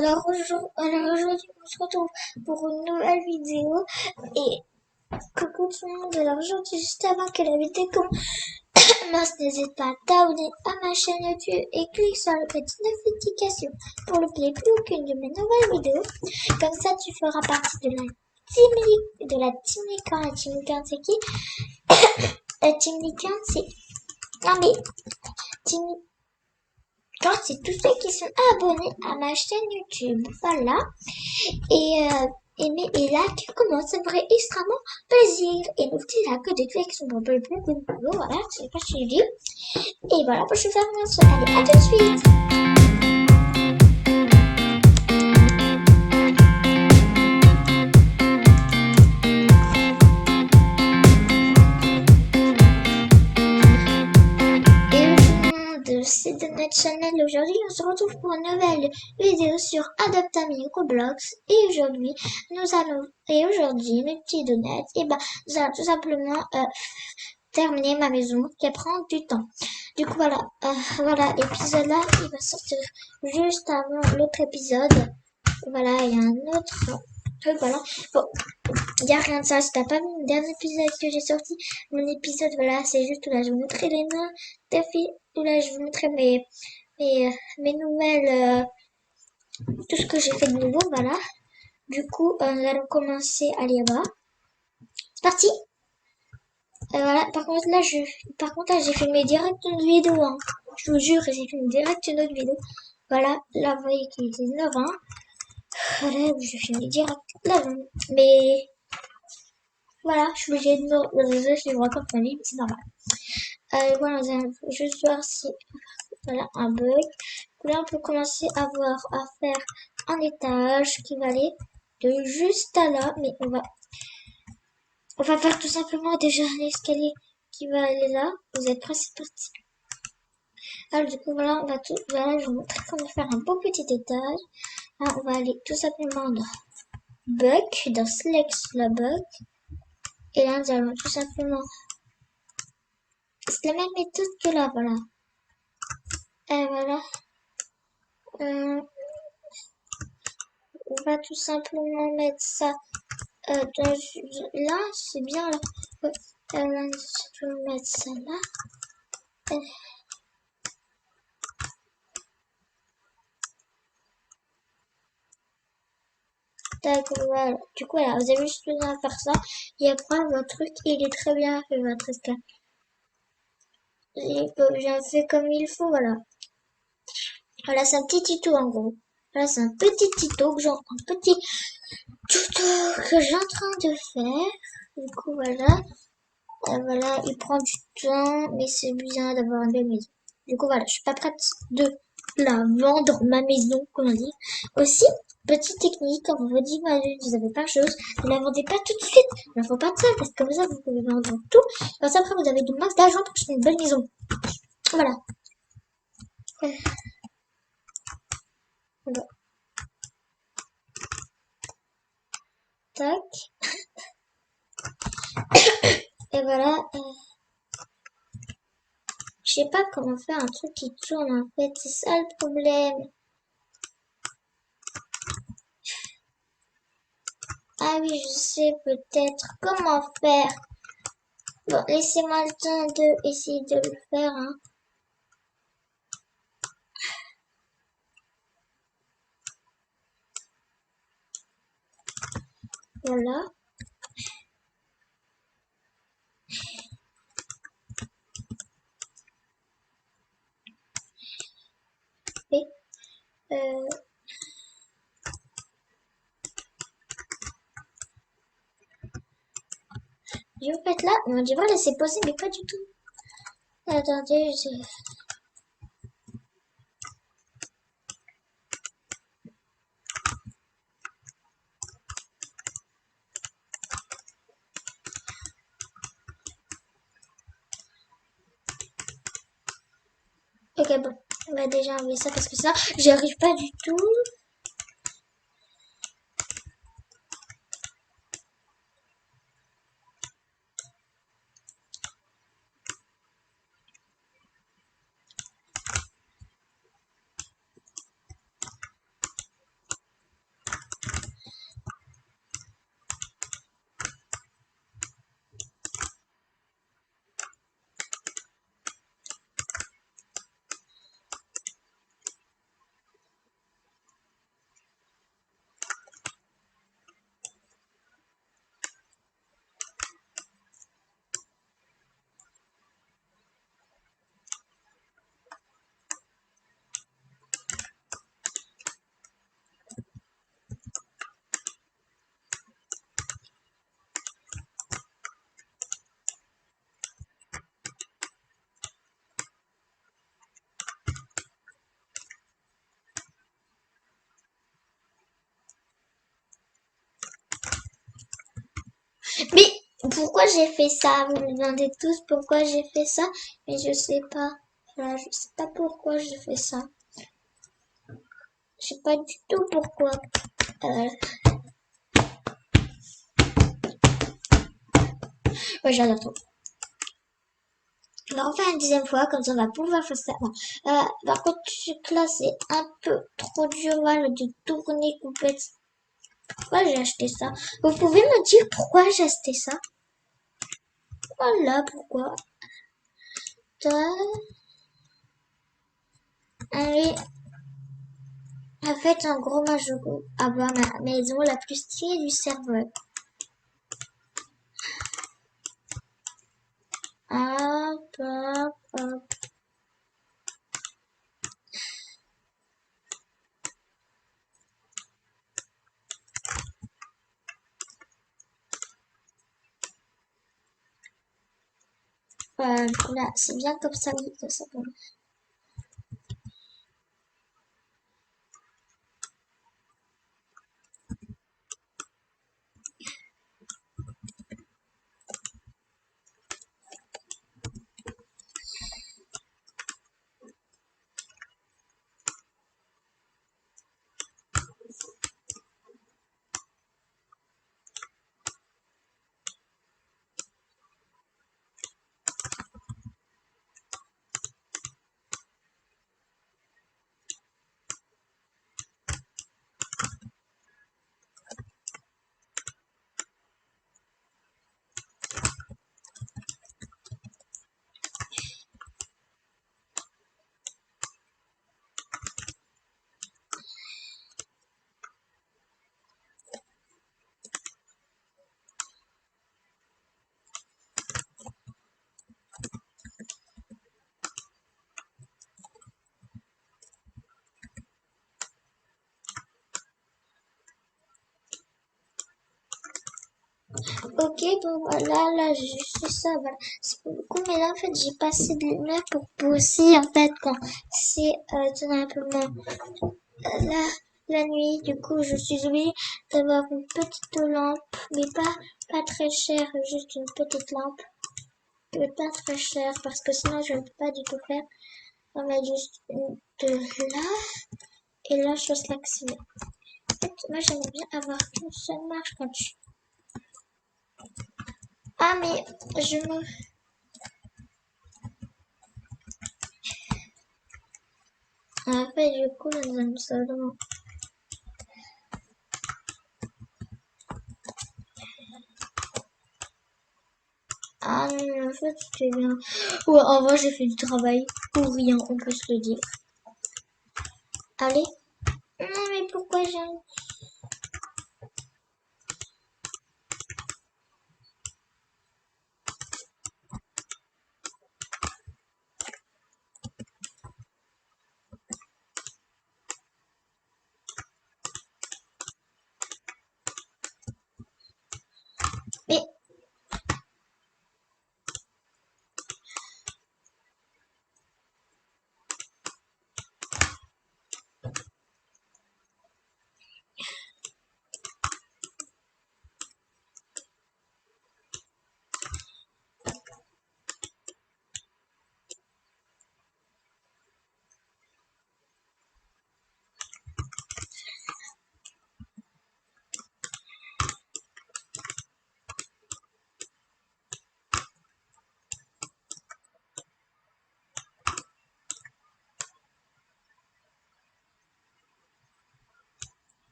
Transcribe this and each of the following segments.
Alors aujourd'hui, on se retrouve pour une nouvelle vidéo. Et coucou tout le monde. Alors aujourd'hui, juste avant que la vidéo commence, n'hésite pas à t'abonner à ma chaîne YouTube et clique sur la petite notification pour ne louper plus aucune de mes nouvelles vidéos. Comme ça, tu feras partie de la Team Licorne. La Team Licorne, c'est qui? La Team Licorne, c'est... Non mais... Team Licorne, c'est tous ceux qui sont abonnés à ma chaîne YouTube. Voilà. Et là, tu commences, ça me ferait extrêmement plaisir. Et n'oublie là que de cliquer sur mon plus de vidéos. Voilà, c'est pas ce que je dis. Et voilà, je vais faire mon son. Allez, à tout de suite. C'est de notre channel. Aujourd'hui, on se retrouve pour une nouvelle vidéo sur Adoptami Roblox. Et aujourd'hui, nos petits donuts, et ben, nous allons tout simplement terminer ma maison qui prend du temps. Du coup, voilà, l'épisode là, il va sortir juste avant l'autre épisode. Voilà, il y a un autre truc, voilà. Bon, il n'y a rien de ça. Si t'as pas vu mon dernier épisode que j'ai sorti, mon épisode, voilà, c'est juste où là, je vous montrerai les nains des filles, où là, je vous montrerai mes nouvelles, tout ce que j'ai fait de nouveau, voilà. Du coup, nous allons commencer à aller là-bas. C'est parti! Voilà, par contre, là, j'ai filmé direct une vidéo, hein. Je vous jure, j'ai filmé direct une autre vidéo. Voilà, là, vous voyez qu'il était 9 ans. Voilà, j'ai filmé direct là. Mais, voilà, je suis obligée de me résoudre, je vous raconte ma vie, c'est normal. Voilà, nous allons juste voir si, voilà, un bug. Là, on peut commencer à faire un étage qui va aller de juste à là, mais on va faire tout simplement déjà l'escalier qui va aller là. Vous êtes prêts? C'est parti. Alors, du coup, voilà, voilà, je vous montre comment faire un beau petit étage. Là, on va aller tout simplement dans Bug, dans Select la Bug. Et là, nous allons tout simplement, c'est la même méthode que là, voilà. Et voilà. On va tout simplement mettre ça là, c'est bien là. On va mettre ça là. D'accord, voilà. Du coup, voilà, vous avez juste besoin de faire ça. Et après, votre truc, il est très bien fait, votre escalier. J'ai bien fait comme il faut, voilà. Voilà, c'est un petit tuto en gros. Voilà, c'est un petit tuto que que j'ai en train de faire. Du coup, voilà. Voilà, il prend du temps, mais c'est bien d'avoir une belle maison. Du coup, voilà, je suis pas prête de la vendre, ma maison, comme on dit. Aussi, petite technique, quand vous vous dites, vous avez pas de choses, ne la vendez pas tout de suite. Il ne faut pas de ça, parce que comme ça, vous pouvez vendre tout. Comme ça, après, vous avez du max d'argent pour acheter une belle maison. Voilà. Bon. Tac. Et voilà. Je sais pas comment faire un truc qui tourne, en fait. C'est ça le problème. Ah oui, je sais peut-être comment faire. Bon, laissez-moi le temps de essayer de le faire, hein. Voilà. Et, en fait là, on dirait laisser poser, mais pas du tout. Attendez, ok, bon, on va déjà enlever ça parce que ça, j'y arrive pas du tout. pourquoi j'ai fait ça? Vous me demandez tous pourquoi j'ai fait ça, mais je sais pas. Voilà, je sais pas pourquoi j'ai fait ça. Je sais pas du tout pourquoi. Ouais, j'adore trop. On va refaire une deuxième fois, comme ça on va pouvoir faire ça. Bon. Par contre, là c'est un peu trop dur, voilà, de tourner complètement. Pourquoi j'ai acheté ça? Vous pouvez me dire pourquoi j'ai acheté ça? Voilà pourquoi. Allez, en fait, en gros, moi je veux avoir ma maison la plus stylée du serveur. Hop, hop, hop. Là, c'est bien comme ça, oui, comme ça. Bon. Ok, bon voilà, là j'ai juste fait ça, voilà. C'est pas beaucoup, mais là en fait j'ai pas assez de lumière pour poser en fait quand c'est tout simplement la, la nuit. Du coup, je suis obligée d'avoir une petite lampe, mais pas très chère, juste une petite lampe, mais pas très chère parce que sinon je ne peux pas du tout faire. On met juste une de là et là je laisse l'activer. En fait, moi j'aimerais bien avoir qu'une seule marche quand je... Ah mais je me... En fait, du coup, dans un salon. Ah non, en fait, c'était bien. Ouais, en vrai, j'ai fait du travail pour rien, on peut se le dire. Allez. Non, mais pourquoi j'ai... Mais,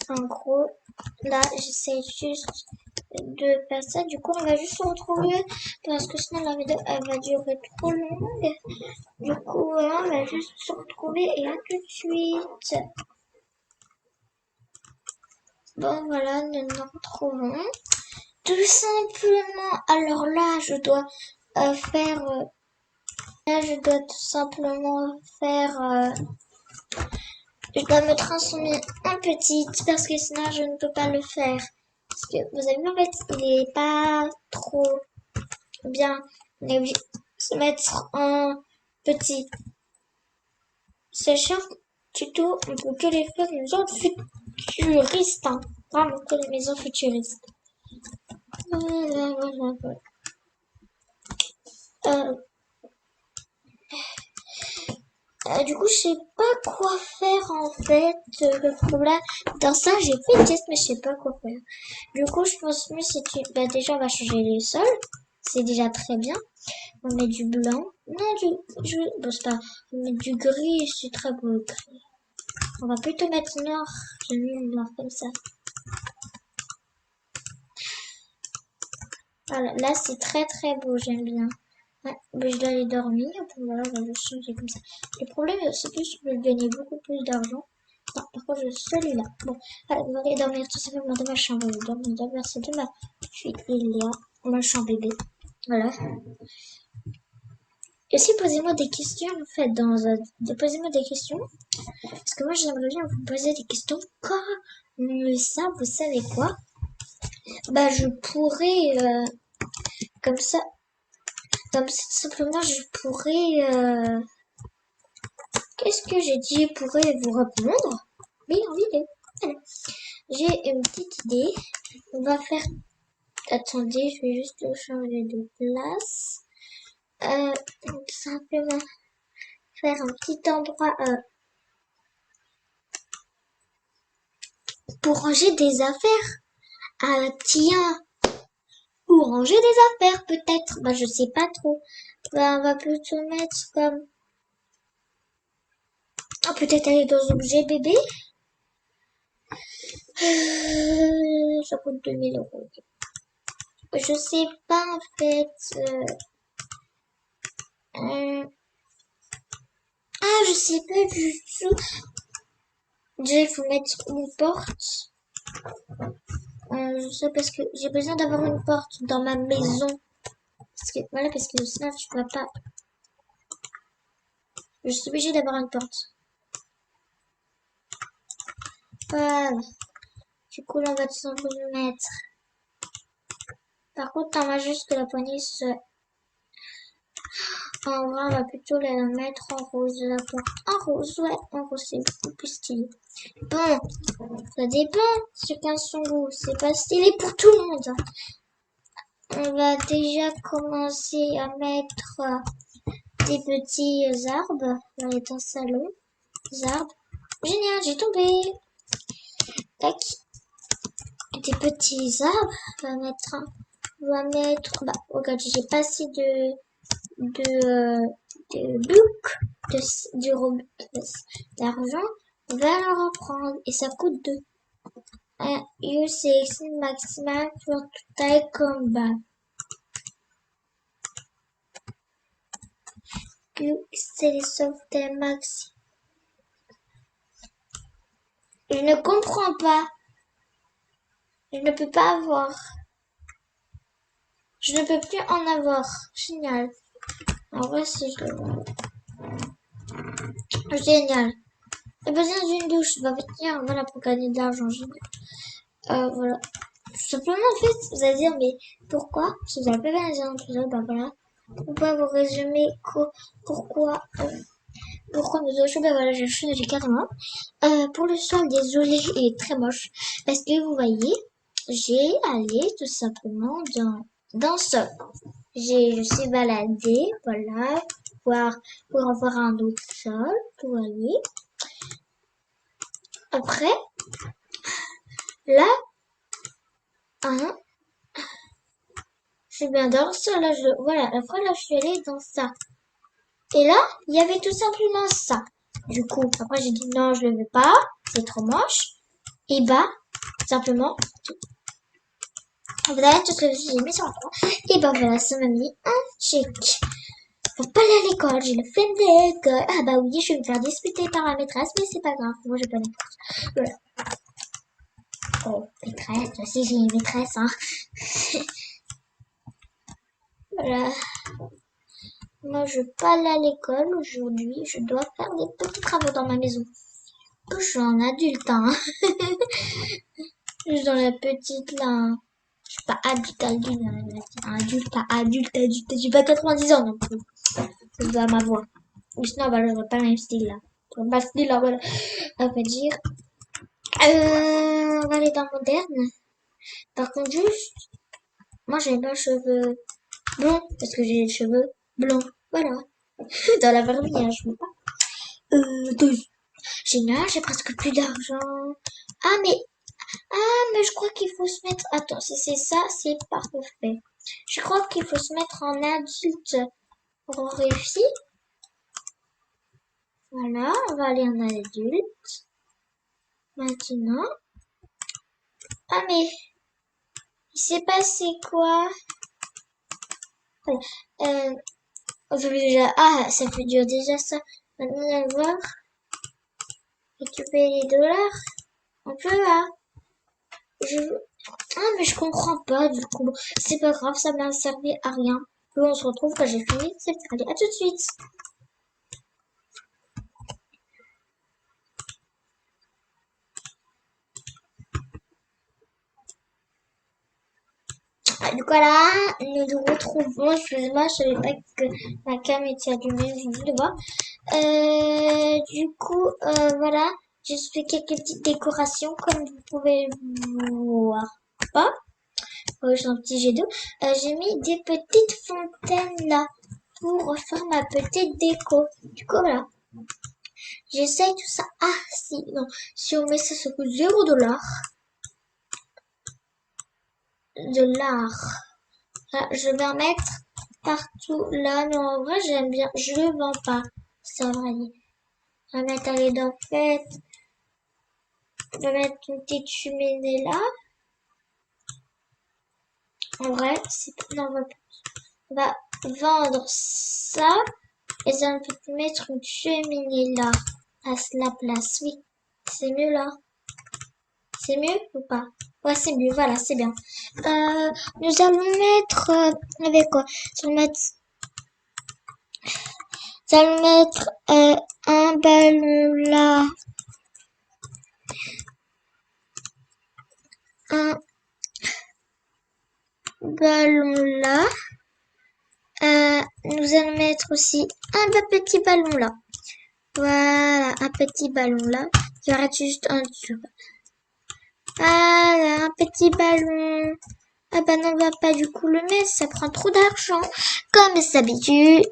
En gros, là, j'essaie juste de faire ça. Du coup, on va juste se retrouver parce que sinon la vidéo, elle va durer trop longue. Du coup, voilà, on va juste se retrouver et à tout de suite. Bon, voilà, nous nous retrouvons. Tout simplement, alors là, je dois faire... là, je dois tout simplement faire... je dois me transformer en petite parce que sinon, je ne peux pas le faire. Parce que, vous avez vu, en fait, il est pas trop bien. On est obligé de se mettre en petit. Sachant tuto, on peut que les faire maisons futuristes. Hein. Vraiment que les maisons futuristes. Voilà, voilà, voilà. Du coup, je sais pas quoi faire en fait. Le problème, dans ça, j'ai fait le test, mais je sais pas quoi faire. Du coup, je pense mieux si tu... Bah, déjà, on va changer les sols. C'est déjà très bien. On met du blanc. Non, bon, c'est pas... On met du gris, c'est très beau le gris. On va plutôt mettre noir. J'aime mieux le noir comme ça. Voilà, là, c'est très très beau, j'aime bien. Ouais, mais je dois aller dormir. Voilà, on va le changer comme ça. Le problème, c'est que je veux gagner beaucoup plus d'argent. Non, par contre, celui-là. Bon, allez, on va aller dormir tout simplement dans ma chambre. On va verser de ma fuite. Il y a ma chambre bébé. Voilà. Et aussi, posez-moi des questions, en fait, posez-moi des questions. Parce que moi, j'aimerais bien vous poser des questions comme ça, vous savez quoi? Bah, je pourrais, comme ça, simplement, je pourrais, qu'est-ce que j'ai dit? Je pourrais vous répondre. Mais en vidéo. Allez. J'ai une petite idée. On va faire... Attendez, je vais juste changer de place. Tout simplement faire un petit endroit pour ranger des affaires. Ah tiens, pour ranger des affaires peut-être. Bah je sais pas trop. Bah, on va plutôt mettre comme... Ah, peut-être aller dans objet bébé. Ça coûte 2000 €. Je sais pas en fait. Ah, je sais pas du tout. Déjà, il faut mettre une porte. Je sais parce que j'ai besoin d'avoir une porte dans ma maison. Parce que, voilà, parce que sinon, je peux pas. Je suis obligée d'avoir une porte. Voilà. Du coup, là, on va tout simplement mettre. Par contre, t'en as juste que la poignée se... En vrai, on va plutôt la mettre en rose, la porte. En rose, ouais, en rose, c'est beaucoup plus stylé. Bon, ça dépend, chacun son goût. C'est pas stylé pour tout le monde. On va déjà commencer à mettre des petits arbres dans les temps salon. Des arbres. Génial, j'ai tombé. Tac. Des petits arbres. On va mettre, bah, regarde, j'ai pas assez de bouc, d'argent. On va le reprendre et ça coûte 2. Use sélection maximale pour toute taille combat. C'est les sauvetés max. Je ne comprends pas. Je ne peux pas avoir. Je ne peux plus en avoir. Génial. En vrai, c'est génial. J'ai besoin d'une douche. Va venir, voilà, pour gagner de l'argent. Voilà. Tout simplement, en fait, vous allez dire, mais pourquoi? Si vous avez pas bien les épisodes, bah voilà. On va vous résumer pourquoi nous avons bah voilà, j'ai changé carrément. Pour le sol, désolé, il est très moche. Parce que vous voyez, j'ai allé tout simplement dans ce sol. Je suis baladée, voilà, pour avoir un autre sol, vous voyez. Après, là, hein, je suis bien dans ça, là, voilà, après là, je suis allée dans ça. Et là, il y avait tout simplement ça. Du coup, après, j'ai dit non, je le veux pas, c'est trop moche. Et bah, simplement, voilà tout ce que j'ai mis sur le coin. Et bah voilà, ça m'a mis un check. Faut pas aller à l'école, j'ai le flemme de l'école. Ah bah oui, je vais me faire disputer par la maîtresse, mais c'est pas grave, moi j'ai pas d'école. Voilà. Oh, maîtresse, toi aussi j'ai une maîtresse, hein. Voilà. Moi je veux pas aller à l'école aujourd'hui, je dois faire des petits travaux dans ma maison. Je suis un adulte, hein. Je suis dans la petite là, hein. Je suis pas adulte, pas adulte, j'ai pas 90 ans non plus. C'est dans ma voix. Ou sinon, bah, j'aurais pas le même style là. J'aurais pas le style là, voilà. On va dire. On va aller dans moderne. Par contre, juste, moi j'ai pas les cheveux blonds parce que j'ai les cheveux blonds. Voilà. Dans la vraie vie, hein, je veux pas. Deux. Génial, j'ai presque plus d'argent. Ah, mais, mais je crois qu'il faut se mettre, attends, si c'est ça, c'est parfait. Je crois qu'il faut se mettre en adulte pour réussir. Voilà, on va aller en adulte. Maintenant. Ah, mais, il s'est passé quoi? Voilà. Aujourd'hui déjà, ça fait dur déjà ça. Maintenant, on va voir. Récupérer les dollars. On peut là. Je... Ah, mais je comprends pas du coup. C'est pas grave, ça m'a servi à rien. Puis on se retrouve quand j'ai fini. C'est allez, à tout de suite. Du coup là, nous nous retrouvons. Excusez-moi, je savais pas que ma cam était allumée. Je viens de voir. Voilà. J'ai fait quelques petites décorations comme vous pouvez voir. Pas. J'ai un petit jet d'eau. J'ai mis des petites fontaines là pour faire ma petite déco. Du coup, voilà. J'essaye tout ça. Ah, si, non. Si on met ça, ça coûte 0 $. Je vais en mettre partout là. Mais en vrai, j'aime bien. Je le vends pas. Ça va aller. Je vais mettre à l'aide en fait. Je vais mettre une petite cheminée là. En vrai, c'est non, on va vendre ça. Et ça me fait mettre une cheminée là. À la place. Oui. C'est mieux là. C'est mieux ou pas? Ouais, c'est mieux. Voilà, c'est bien. Nous allons mettre avec quoi? Nous allons mettre un ballon là. Un ballon là. Nous allons mettre aussi un petit ballon là. Voilà, un petit ballon là. Il y aura juste un dessus. Voilà, un petit ballon. Ah bah non, on va pas du coup le mettre, ça prend trop d'argent. Comme d'habitude,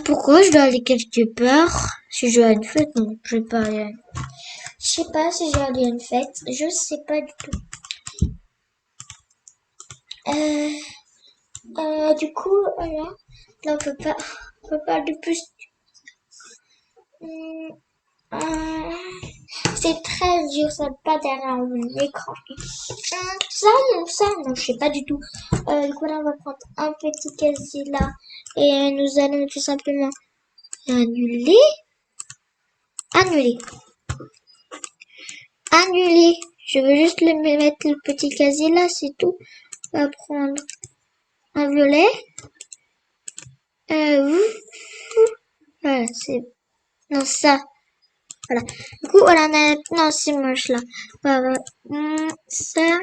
pourquoi je dois aller quelque part? Si je vais à une fête, non, je vais pas aller. Je sais pas si je vais aller à une fête, je sais pas du tout. Du coup, voilà. Là, on peut pas de plus. C'est très dur, ça pas derrière l'écran. Ça, non, je sais pas du tout. Du coup, là, on va prendre un petit casier là. Et nous allons tout simplement annuler. Annuler. Annuler. Je veux juste mettre le petit casier là, c'est tout. On va prendre un violet. Voilà, c'est... Non, ça. Voilà. Du coup, voilà, non, c'est moche là. Voilà. Ça.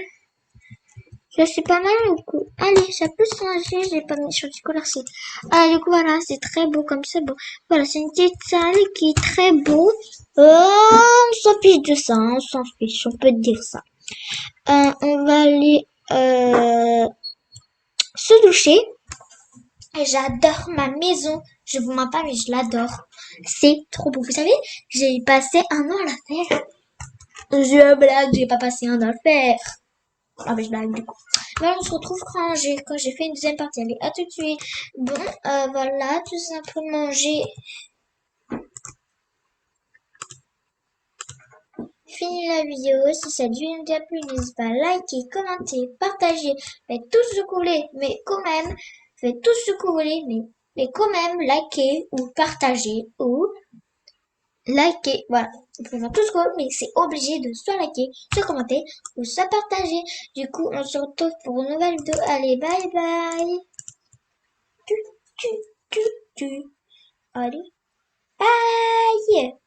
Ça, c'est pas mal du coup. Allez, ça peut changer. J'ai pas mis sur du couleur-ci. Du coup, voilà, c'est très beau comme c'est beau. Voilà, c'est une petite salle qui est très beau. On s'en fiche de ça, hein, on s'en fiche, on peut dire ça. On va aller se doucher. J'adore ma maison. Je vous mens pas, mais je l'adore. C'est trop beau. Vous savez, j'ai passé un an à la faire. Je blague, j'ai pas passé un an à le faire. Ah, mais je blague du coup. Là, on se retrouve quand j'ai fait une deuxième partie. Allez, à tout de suite. Bon, voilà, tout simplement, fini la vidéo. Si cette vidéo vous a plu, n'hésitez pas à liker, commenter, partager. Faites tout ce que vous voulez, mais quand même, faites tout ce que vous voulez, mais quand même, likez ou partagez ou liker. Voilà. Vous pouvez faire tout ce que vous voulez, mais c'est obligé de soit liker, soit commenter ou soit partager. Du coup, on se retrouve pour une nouvelle vidéo. Allez, bye bye. Tu, tu, tu. Allez. Bye.